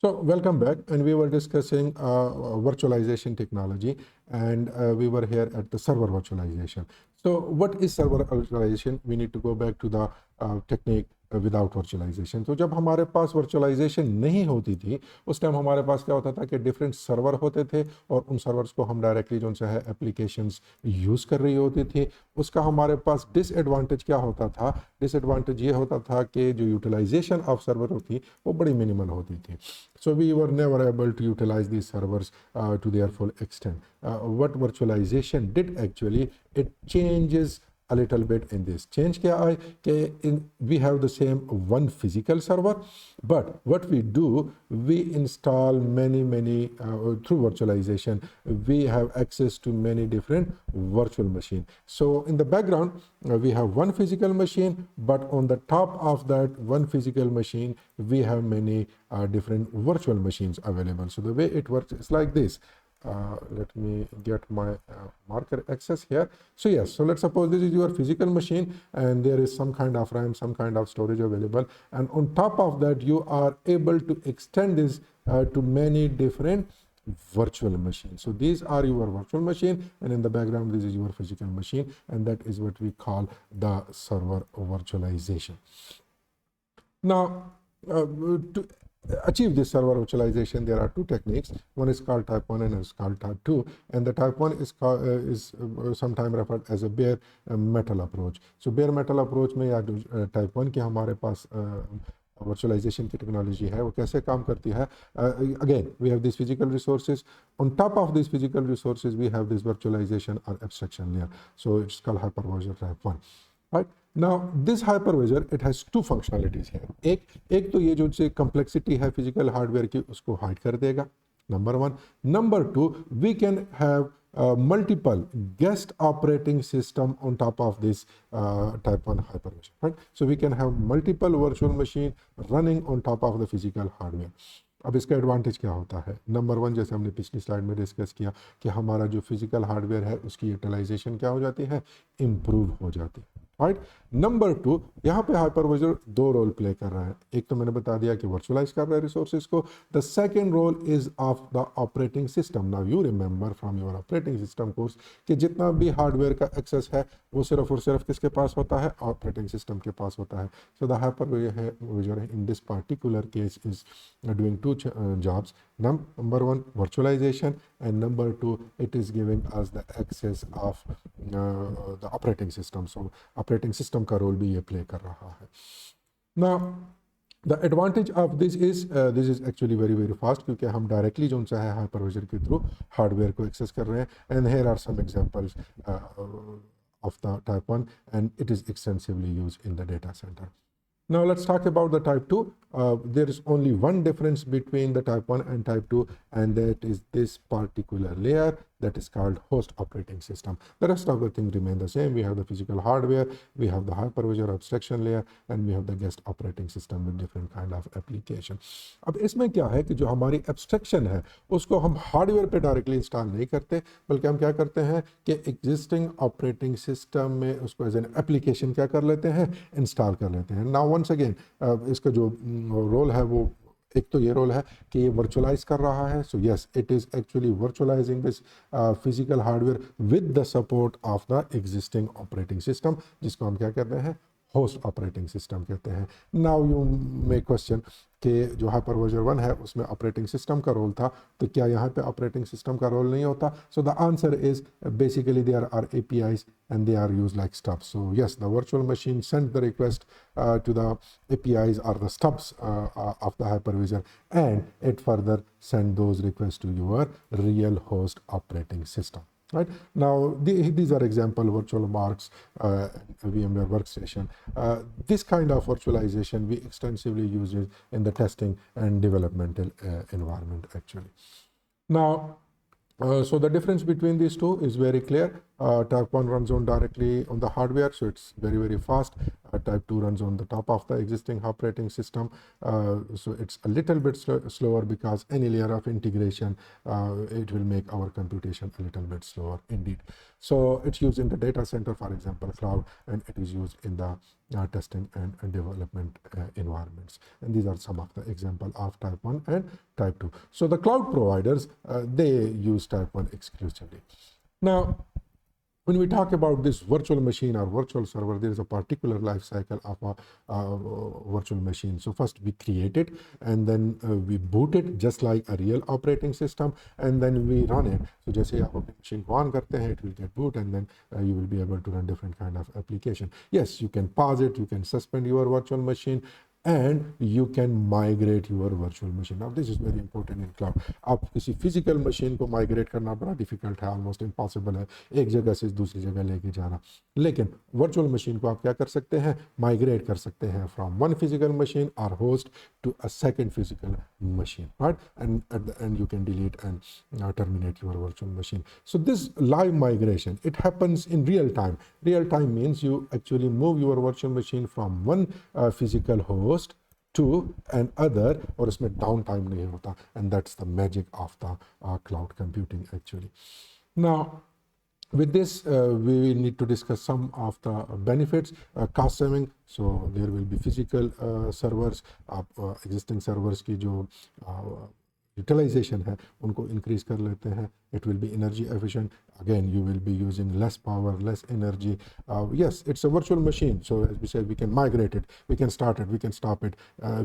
So welcome back, and we were discussing virtualization technology, and we were here at the server virtualization. So what is server virtualization? We need to go back to the technique without virtualization. तो जब हमारे पास virtualization नहीं होती थी, उस time हमारे पास क्या होता था कि डिफरेंट सर्वर होते थे और उन सर्वर्स को हम डायरेक्टली जो है एप्लीकेशंस यूज़ कर रही होती थी. उसका हमारे पास डिसएडवांटेज क्या होता था? डिसएडवांटेज ये होता था कि जो यूटिलाइजेशन ऑफ सर्वर होती वो बड़ी मिनिमल होती थी. So we were never able to utilize these servers to their full extent. What virtualization did actually, it changes a little bit in this. Change kya hai ke we have the same one physical server, but what we do, we install many through virtualization, we have access to many different virtual machine. So in the background, we have one physical machine, but on the top of that one physical machine, we have many different virtual machines available. So the way it works is like this. Let me get my marker access here. So yes, so let's suppose this is your physical machine and there is some kind of RAM, some kind of storage available, and on top of that you are able to extend this to many different virtual machines. So these are your virtual machine, and in the background this is your physical machine, and that is what we call the server virtualization. Now to achieve this server virtualization, there are two techniques. One is called type 1 and one is called type 2, and the type 1 is sometimes referred as a bare metal approach. So bare metal approach में या type 1 की हमारे पास virtualization की technology है, वो कैसे काम करती है? Again, we have these physical resources. On top of these physical resources, we have this virtualization or abstraction layer. So it's called hypervisor type 1. Right? Now this hypervisor, it has two functionalities here. एक तो ये जो complexity है physical hardware की, उसको hide कर देगा, number one. Number two, we can have multiple guest operating system on top of this type 1 hypervisor, right? So we can have multiple virtual machine running on top of the physical hardware. अब इसका advantage क्या होता है? Number one, जैसे हमने पिछली slide में discuss किया कि हमारा जो फिजिकल हार्डवेयर है उसकी यूटिलाइजेशन क्या हो जाती है? इम्प्रूव हो जाती है, राइट? नंबर टू, यहाँ पे हाइपरवाइजर दो रोल प्ले कर रहा है. एक तो मैंने बता दिया कि वर्चुअलाइज कर रहा है रिसोर्सेज को. The second role is of the operating system. Now you remember from your operating system course कि जितना भी हार्डवेयर का एक्सेस है वो सिर्फ और सिर्फ किसके पास होता है? ऑपरेटिंग सिस्टम के पास होता है. So the hypervisor in this particular case is doing two jobs. Number one, virtualization, and number two, it is giving us the access of the operating system. So operating system का role भी ये play कर रहा है. Now the advantage of this is actually very fast, क्योंकि हम directly जो सा है hypervisor के through hardware को access कर रहे हैं. And here are some examples of the type 1, and it is extensively used in the data center. Now let's talk about the type 2. There is only one difference between the type 1 and type 2, and that is this particular layer that is called host operating system. The rest of the things remain the same. We have the physical hardware, we have the hypervisor abstraction layer, and we have the guest operating system with different kind of application. अब इसमें क्या है कि जो हमारी abstraction है उसको हम हार्डवेयर पे डायरेक्टली इंस्टॉल नहीं करते, बल्कि हम क्या करते हैं कि एग्जिस्टिंग ऑपरेटिंग सिस्टम में उसको एज एन एप्लीकेशन क्या कर लेते हैं? इंस्टॉल कर लेते हैं. नाउ वंस अगेन इसका जो रोल है वो एक तो ये रोल है कि ये वर्चुअलाइज कर रहा है. So yes, it is actually virtualising this physical hardware with the support of the existing operating system, जिसको हम क्या कहते हैं? होस्ट ऑपरेटिंग सिस्टम कहते हैं. नाउ यू मे क्वेश्चन कि जो हाइपरवाइजर 1 है उसमें ऑपरेटिंग सिस्टम का रोल था, तो क्या यहाँ पे ऑपरेटिंग सिस्टम का रोल नहीं होता? So the answer is basically there are APIs and they are used like stubs. So yes, the virtual machine sent the request to the APIs or the stubs of the hypervisor, and it further send those requests to your real host operating system. Right now, these are example VirtualBox, VMware Workstation. This kind of virtualization we extensively use it in the testing and developmental environment actually. Now, so the difference between these two is very clear. Type 1 runs on directly on the hardware, so it's very, very fast. Type 2 runs on the top of the existing operating system, so it's a little bit slower because any layer of integration, it will make our computation a little bit slower indeed. So it's used in the data center, for example, cloud, and it is used in the testing and development environments. And these are some of the example of type 1 and type 2. So the cloud providers, they use type 1 exclusively. Now, when we talk about this virtual machine or virtual server, there is a particular life cycle of a virtual machine. So first we create it, and then we boot it just like a real operating system, and then we run it. So जैसे आप अपने machine को on करते हैं, it will get boot, and then you will be able to run different kind of application. Yes, you can pause it, you can suspend your virtual machine, and you can migrate your virtual machine. Now this is very important in cloud. आप किसी physical machine को migrate करना बड़ा difficult है, almost impossible है, एक जगह से दूसरी जगह लेके जाना. लेकिन virtual machine को आप क्या कर सकते हैं, migrate कर सकते हैं from one physical machine or host to a second physical machine, right? And at the end you can delete and terminate your virtual machine. So this live migration, it happens in real time. Real time means you actually move your virtual machine from one physical host to another, और इसमें down time नहीं होता, and that's the magic of the cloud computing actually. Now, with this, we need to discuss some of the benefits. Cost saving, so there will be physical servers, existing servers की जो utilization है उनको increase कर लेते हैं. It will be energy efficient. Again, you will be using less power, less energy. Yes, it's a virtual machine. So as we said, we can migrate it, we can start it, we can stop it,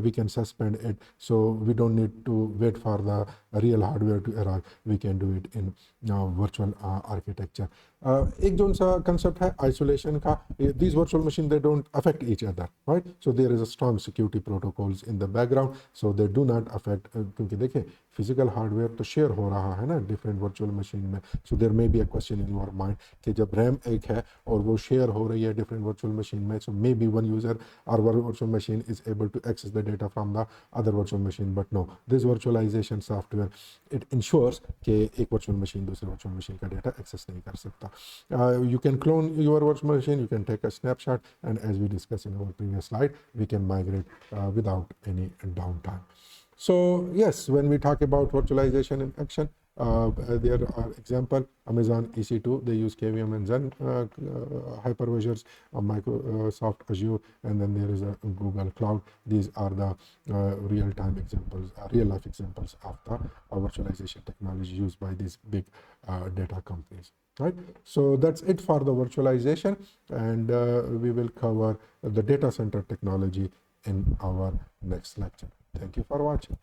we can suspend it. So we don't need to wait for the real hardware to arrive. We can do it in virtual architecture. एक जो सा concept है isolation का, these virtual machines, they don't affect each other, right? So there is a strong security protocols in the background, so they do not affect. क्योंकि देखिए physical hardware तो share हो रहा है ना different virtual machine में. So there may be a question in your mind कि जब RAM एक है और वो share हो रही है different virtual machine में, so maybe one user or virtual machine is able to access the data from the other virtual machine, but no, this virtualization software, it ensures कि एक virtual machine दूसरे virtual machine का data access नहीं कर सकता. You can clone your virtual machine, you can take a snapshot, and as we discussed in our previous slide, we can migrate without any downtime. So yes, when we talk about virtualization in action, there are example, Amazon EC2, they use KVM and Zen hypervisors, Microsoft Azure, and then there is a Google Cloud. These are the real-time examples, real-life examples of the virtualization technology used by these big data companies. Right? So that's it for the virtualization, and we will cover the data center technology in our next lecture. Thank you for watching.